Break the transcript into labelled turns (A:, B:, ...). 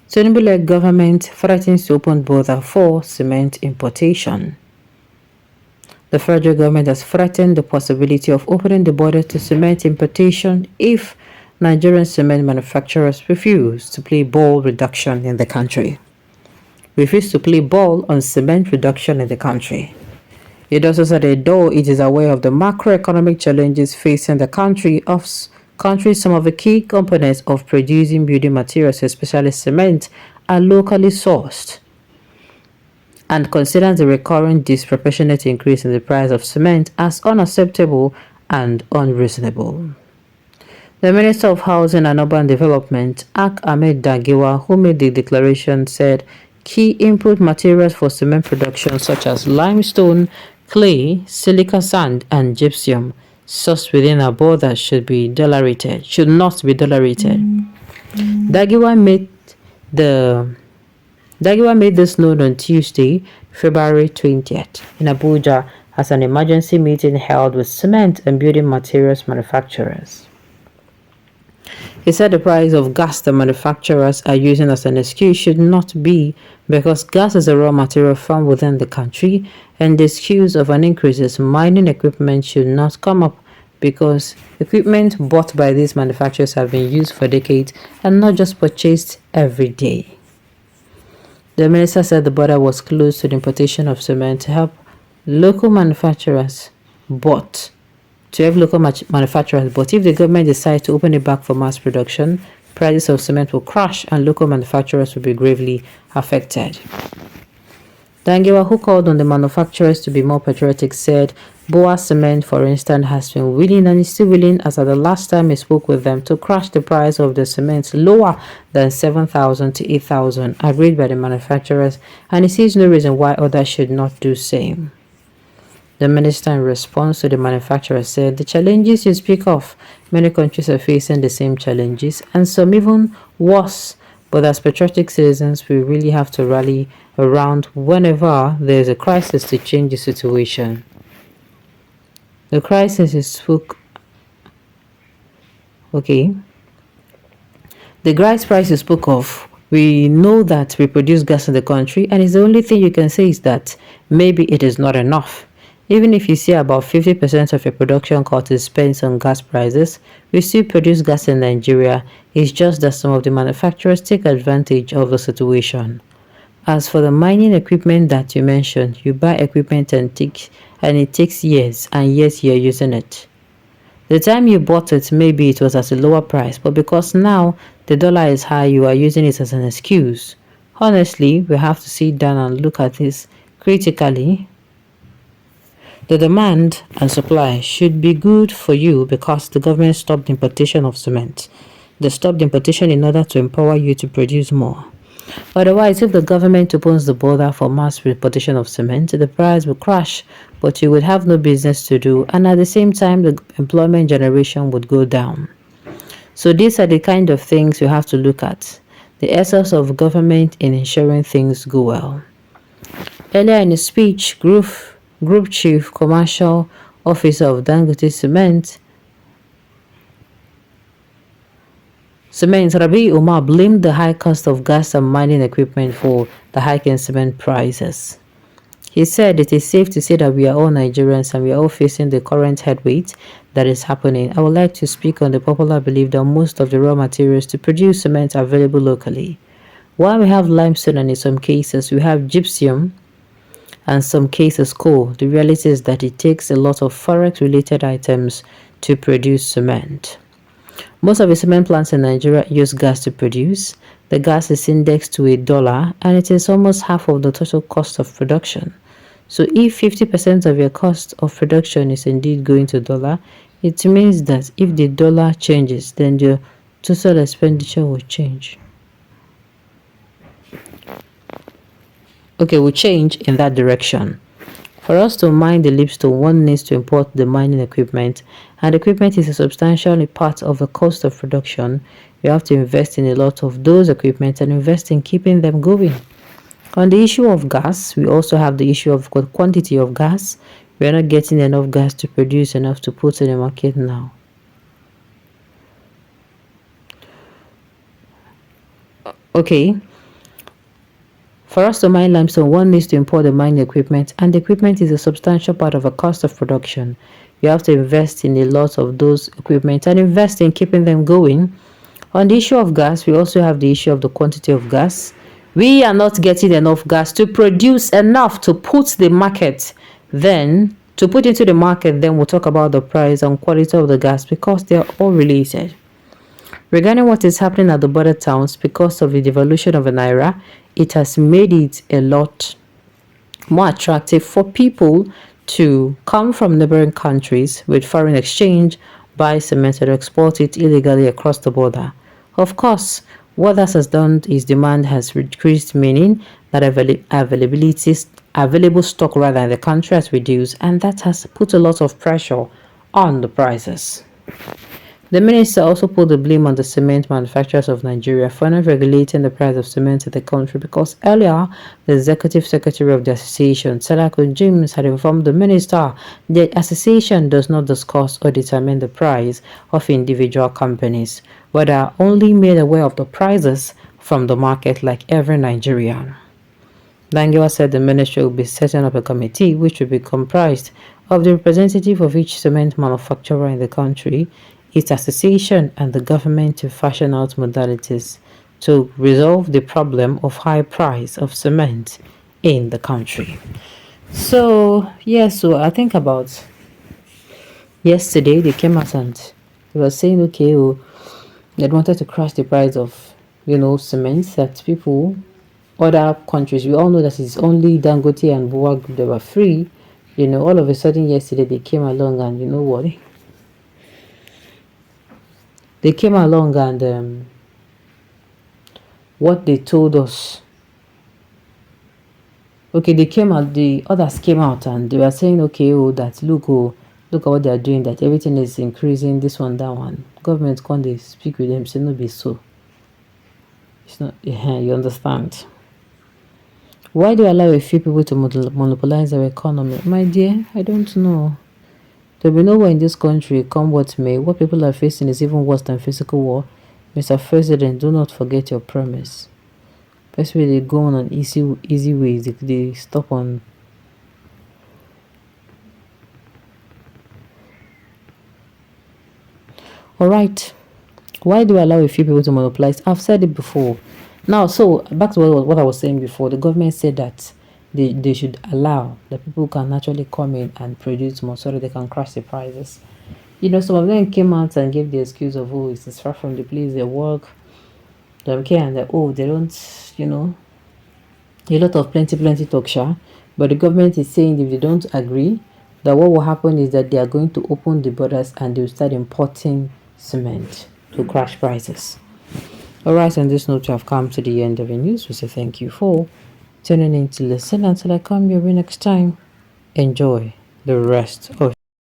A: Tinubu-led government threatens to open border for cement importation. The federal government has threatened the possibility of opening the border to cement importation if Nigerian cement manufacturers refuse to play ball reduction in the country. Refuse to play ball on cement reduction in the country. It also said that though it is aware of the macroeconomic challenges facing the country, some of the key components of producing building materials, especially cement, are locally sourced, and considers the recurrent disproportionate increase in the price of cement as unacceptable and unreasonable. The Minister of Housing and Urban Development, Ak Ahmed Dagiwa, who made the declaration, said key input materials for cement production such as limestone, clay, silica sand, and gypsum sourced within our borders should not be dollarated. Dagiwa made this known on Tuesday, February 20th, in Abuja as an emergency meeting held with cement and building materials manufacturers. He said the price of gas the manufacturers are using as an excuse should not be because gas is a raw material found within the country, and the excuse of an increase in mining equipment should not come up because equipment bought by these manufacturers have been used for decades and not just purchased every day. The minister said the border was closed to the importation of cement to help local manufacturers, but if the government decides to open it back for mass production, prices of cement will crash and local manufacturers will be gravely affected. Dangiwa, who called on the manufacturers to be more patriotic, said Boa Cement, for instance, has been willing and is still willing, as at the last time he spoke with them, to crash the price of the cement lower than 7,000 to 8,000, agreed by the manufacturers, and he sees no reason why others should not do same. The minister, in response to the manufacturers, said the challenges you speak of, many countries are facing the same challenges, and some even worse. But as patriotic citizens, we really have to rally around whenever there is a crisis to change the situation. The crisis is okay. The gas price you spoke of, we know that we produce gas in the country, and the only thing you can say is that maybe it is not enough. Even if you see about 50% of your production cost is spent on gas prices, we still produce gas in Nigeria. It's just that some of the manufacturers take advantage of the situation. As for the mining equipment that you mentioned, you buy equipment and it takes years and years you're using it. The time you bought it, maybe it was at a lower price, but because now the dollar is high, you are using it as an excuse. Honestly, we have to sit down and look at this critically. The demand and supply should be good for you because the government stopped the importation of cement. They stopped the importation in order to empower you to produce more. Otherwise, if the government opens the border for mass importation of cement, the price will crash, but you would have no business to do, and at the same time, the employment generation would go down. So these are the kind of things you have to look at. The essence of government in ensuring things go well. Earlier in his speech, Group Chief Commercial Officer of Dangote'S Cement Rabi Umar blamed the high cost of gas and mining equipment for the hike in cement prices. He said it is safe to say that we are all Nigerians and we are all facing the current headweight that is happening. I would like to speak on the popular belief that most of the raw materials to produce cement are available locally. While we have limestone and in some cases we have gypsum, and some cases coal, the reality is that it takes a lot of forex-related items to produce cement. Most of the cement plants in Nigeria use gas to produce. The gas is indexed to $1 and it is almost half of the total cost of production. So if 50% of your cost of production is indeed going to dollar, it means that if the dollar changes, then your total expenditure will change. Will change in that direction. For us to mine the limestone, one needs to import the mining equipment, and equipment is a substantial part of the cost of production. You have to invest in a lot of those equipment and invest in keeping them going. On the issue of gas, we also have the issue of quantity of gas. We are not getting enough gas to produce enough to put in the market now. For us to mine limestone, one needs to import the mining equipment, and the equipment is a substantial part of a cost of production. You have to invest in a lot of those equipment and invest in keeping them going. On the issue of gas, we also have the issue of the quantity of gas. We are not getting enough gas to produce enough to put the market. Then, to put into the market, then we'll talk about the price and quality of the gas because they are all related. Regarding what is happening at the border towns because of the devaluation of the naira, it has made it a lot more attractive for people to come from neighboring countries with foreign exchange, buy cement and export it illegally across the border. Of course, what that has done is demand has decreased, meaning that available stock rather in the country has reduced, and that has put a lot of pressure on the prices. The minister also put the blame on the cement manufacturers of Nigeria for not regulating the price of cement in the country because earlier, the executive secretary of the association, Salako James, had informed the minister the association does not discuss or determine the price of individual companies, but are only made aware of the prices from the market like every Nigerian. Dangote said the ministry will be setting up a committee which will be comprised of the representative of each cement manufacturer in the country, its association, and the government to fashion out modalities to resolve the problem of high price of cement in the country. So I think about yesterday they came out and they were saying, okay, they wanted to crash the price of, cement that people, other countries, we all know that it's only Dangote and Vows that were free. All of a sudden yesterday they came along and you know what? They came along and what they told us. Okay, the others came out and they were saying, okay, look at what they are doing, that everything is increasing, this one, that one. Government can't they speak with them, say no be so. It's not, you understand. Why do you allow a few people to monopolize our economy? My dear, I don't know. There will be nowhere in this country, come what may. What people are facing is even worse than physical war. Mr. President, do not forget your promise. Best way they go on easy ways. They stop on. Alright. Why do I allow a few people to monopolize? I've said it before. Now, so back to what I was saying before. The government said that they should allow that people can actually come in and produce more so that they can crash the prices. Some of them came out and gave the excuse of, it's far from the place they work. Okay, and they don't, a lot of plenty talk show. But the government is saying if they don't agree, that what will happen is that they are going to open the borders and they will start importing cement to crash prices. Alright, on this note, we have come to the end of the news. We say thank you for tuning in to listen. Until I come your way next time, enjoy the rest of